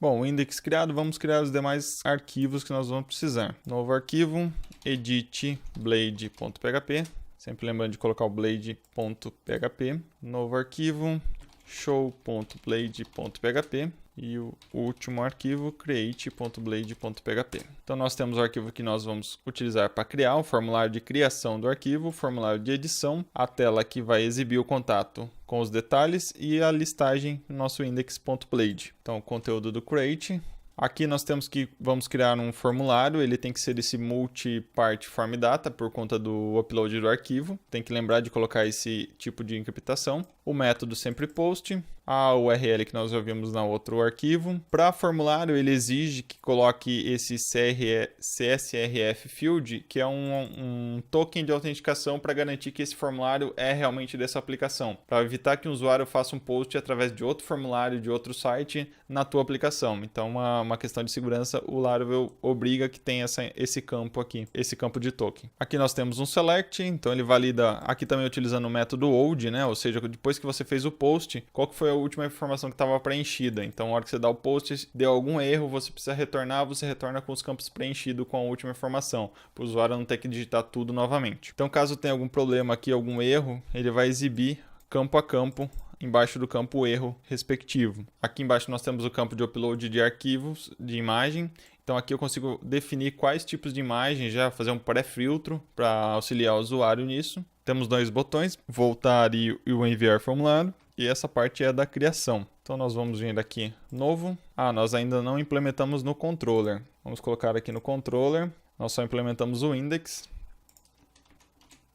Bom, o index criado, vamos criar os demais arquivos que nós vamos precisar. Novo arquivo, edit blade.php, sempre lembrando de colocar o blade.php. Novo arquivo, show.blade.php. E o último arquivo, create.blade.php. Então nós temos o arquivo que nós vamos utilizar para criar, o formulário de criação do arquivo, o formulário de edição, a tela que vai exibir o contato com os detalhes e a listagem no nosso index.blade. Então o conteúdo do create. Aqui nós temos que vamos criar um formulário, ele tem que ser esse multi-part form data por conta do upload do arquivo. Tem que lembrar de colocar esse tipo de encriptação. O método sempre post, a URL que nós já vimos no outro arquivo. Para formulário, ele exige que coloque esse CSRF field, que é um token de autenticação para garantir que esse formulário é realmente dessa aplicação, para evitar que o usuário faça um post através de outro formulário de outro site na tua aplicação. Então, uma questão de segurança, o Laravel obriga que tenha esse campo aqui, esse campo de token. Aqui nós temos um select, então ele valida aqui também utilizando o método old, né? Ou seja, depois que você fez o post, qual que foi a última informação que estava preenchida. Então, na hora que você dá o post, deu algum erro, você precisa retornar, você retorna com os campos preenchidos com a última informação, para o usuário não ter que digitar tudo novamente. Então, caso tenha algum problema aqui, algum erro, ele vai exibir campo a campo, embaixo do campo erro respectivo. Aqui embaixo nós temos o campo de upload de arquivos de imagem. Então aqui eu consigo definir quais tipos de imagem, já fazer um pré-filtro para auxiliar o usuário nisso. Temos dois botões, voltar e o enviar formulário. E essa parte é da criação. Então nós vamos vir aqui, novo. Nós ainda não implementamos no controller. Vamos colocar aqui no controller. Nós só implementamos o index.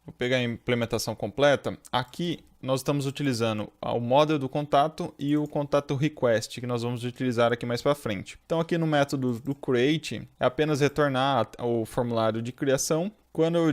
Vou pegar a implementação completa. Aqui nós estamos utilizando o model do contato e o contato request, que nós vamos utilizar aqui mais para frente. Então aqui no método do create, é apenas retornar o formulário de criação.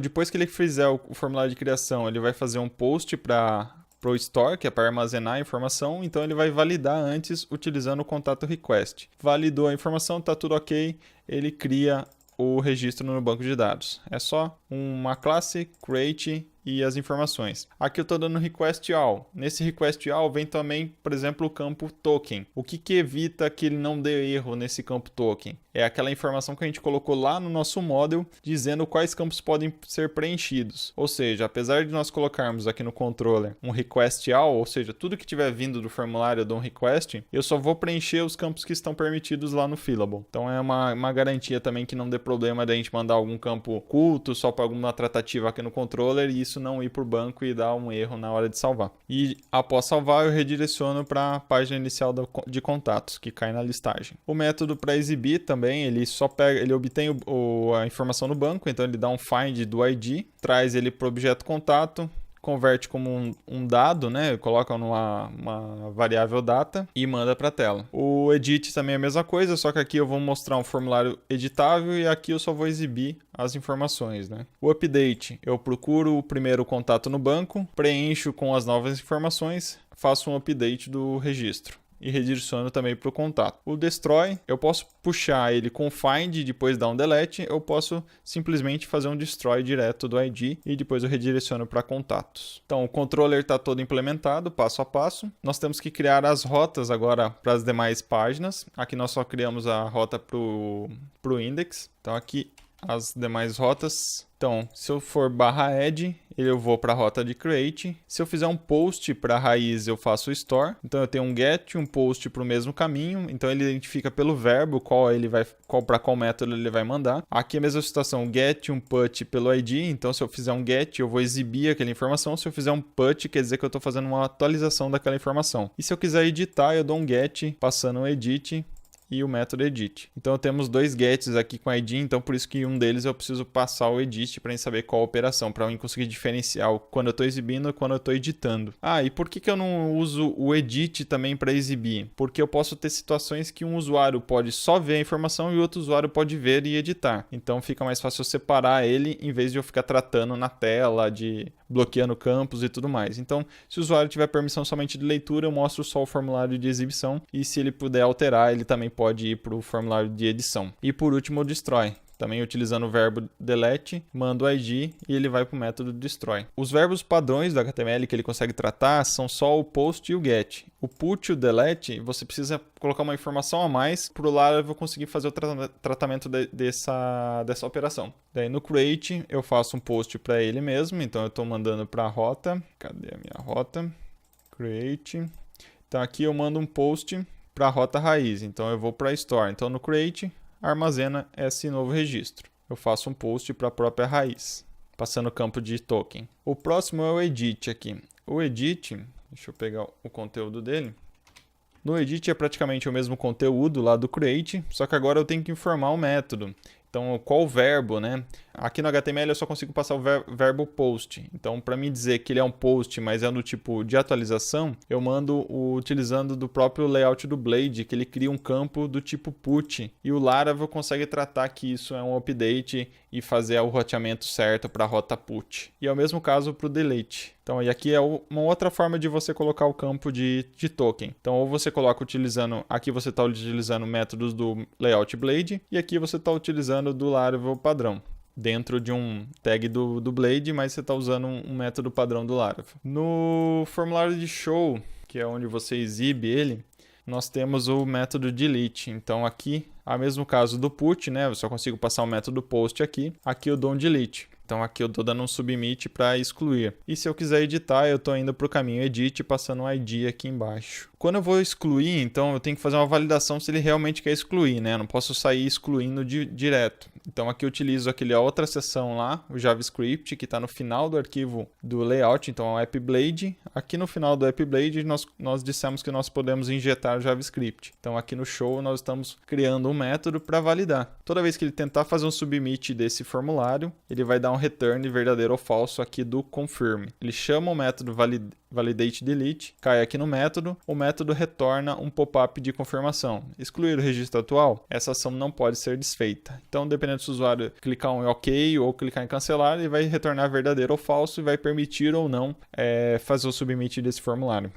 Depois que ele fizer o formulário de criação, ele vai fazer um post para o store, que é para armazenar a informação, então ele vai validar antes utilizando o contato request. Validou a informação, está tudo ok, ele cria o registro no banco de dados. É só uma classe, create e as informações. Aqui eu estou dando request all. Nesse request all vem também, por exemplo, o campo token. O que evita que ele não dê erro nesse campo token? É aquela informação que a gente colocou lá no nosso model, dizendo quais campos podem ser preenchidos. Ou seja, apesar de nós colocarmos aqui no controller um request all, ou seja, tudo que tiver vindo do formulário de um request, eu só vou preencher os campos que estão permitidos lá no Fillable. Então é uma garantia também que não dê problema de a gente mandar algum campo oculto só para alguma tratativa aqui no controller e isso não ir para o banco e dar um erro na hora de salvar. E após salvar, eu redireciono para a página inicial de contatos, que cai na listagem. O método para exibir também, ele obtém a informação no banco, então ele dá um find do ID, traz ele para o objeto contato, converte como um dado, né? Coloca numa variável data e manda para a tela. O edit também é a mesma coisa, só que aqui eu vou mostrar um formulário editável e aqui eu só vou exibir as informações, né? O update, eu procuro o primeiro contato no banco, preencho com as novas informações, faço um update do registro e redireciono também para o contato. O destroy, eu posso puxar ele com find e depois dar um delete, eu posso simplesmente fazer um destroy direto do ID e depois eu redireciono para contatos. Então o controller está todo implementado, passo a passo. Nós temos que criar as rotas agora para as demais páginas. Aqui nós só criamos a rota para o index. Então aqui as demais rotas. Então, se eu for /add, eu vou para a rota de create. Se eu fizer um post para a raiz, eu faço o store. Então, eu tenho um get, um post para o mesmo caminho. Então, ele identifica pelo verbo para qual método ele vai mandar. Aqui é a mesma situação, get, um put pelo ID. Então, se eu fizer um get, eu vou exibir aquela informação. Se eu fizer um put, quer dizer que eu estou fazendo uma atualização daquela informação. E se eu quiser editar, eu dou um get, passando o edit e o método edit. Então temos dois gets aqui com ID, então por isso que um deles eu preciso passar o edit para a gente saber qual a operação, para eu conseguir diferenciar quando eu estou exibindo e quando eu estou editando. E por que eu não uso o edit também para exibir? Porque eu posso ter situações que um usuário pode só ver a informação e o outro usuário pode ver e editar. Então fica mais fácil eu separar ele em vez de eu ficar tratando na tela, bloqueando campos e tudo mais. Então, se o usuário tiver permissão somente de leitura, eu mostro só o formulário de exibição e se ele puder alterar, ele também pode ir para o formulário de edição. E por último, o destroy. também utilizando o verbo delete, mando o ID e ele vai para o método destroy. Os verbos padrões do HTML que ele consegue tratar são só o post e o get. O put e o delete, você precisa colocar uma informação a mais para o Laravel conseguir fazer o tratamento dessa operação. Daí no create eu faço um post para ele mesmo, então eu estou mandando para a rota. Cadê a minha rota? Create. Então aqui eu mando um post para a rota raiz, então eu vou para a store. Então no create armazena esse novo registro. Eu faço um post para a própria raiz, passando o campo de token. O próximo é o edit aqui. O edit, deixa eu pegar o conteúdo dele. No edit é praticamente o mesmo conteúdo lá do create, só que agora eu tenho que informar o método. Então, qual verbo, né? Aqui no HTML eu só consigo passar o verbo post. Então, para me dizer que ele é um post, mas é no tipo de atualização, eu mando utilizando do próprio layout do Blade, que ele cria um campo do tipo put. E o Laravel consegue tratar que isso é um update e fazer o roteamento certo para a rota put. E é o mesmo caso para o delete. Então, e aqui é uma outra forma de você colocar o campo de token. Então, ou você coloca utilizando, aqui você está utilizando métodos do layout Blade, e aqui você está utilizando do Laravel padrão, dentro de um tag do Blade, mas você está usando um método padrão do Laravel. No formulário de show, que é onde você exibe ele, nós temos o método delete. Então aqui, é o mesmo caso do put, né? Eu só consigo passar o método post aqui. Aqui eu dou um delete. Então aqui eu estou dando um submit para excluir. E se eu quiser editar, eu estou indo para o caminho edit, passando um ID aqui embaixo. Quando eu vou excluir, então eu tenho que fazer uma validação se ele realmente quer excluir, né? Eu não posso sair excluindo direto. Então aqui eu utilizo aquela outra seção lá, o JavaScript, que está no final do arquivo do layout, então é o AppBlade. Aqui no final do AppBlade nós dissemos que nós podemos injetar o JavaScript. Então aqui no show nós estamos criando um método para validar. Toda vez que ele tentar fazer um submit desse formulário, ele vai dar um return verdadeiro ou falso aqui do confirm. Ele chama o método validateDelete, cai aqui no método, o método retorna um pop-up de confirmação. Excluir o registro atual, essa ação não pode ser desfeita. Então, dependendo se o usuário clicar em OK ou clicar em cancelar, ele vai retornar verdadeiro ou falso e vai permitir ou não fazer o submit desse formulário.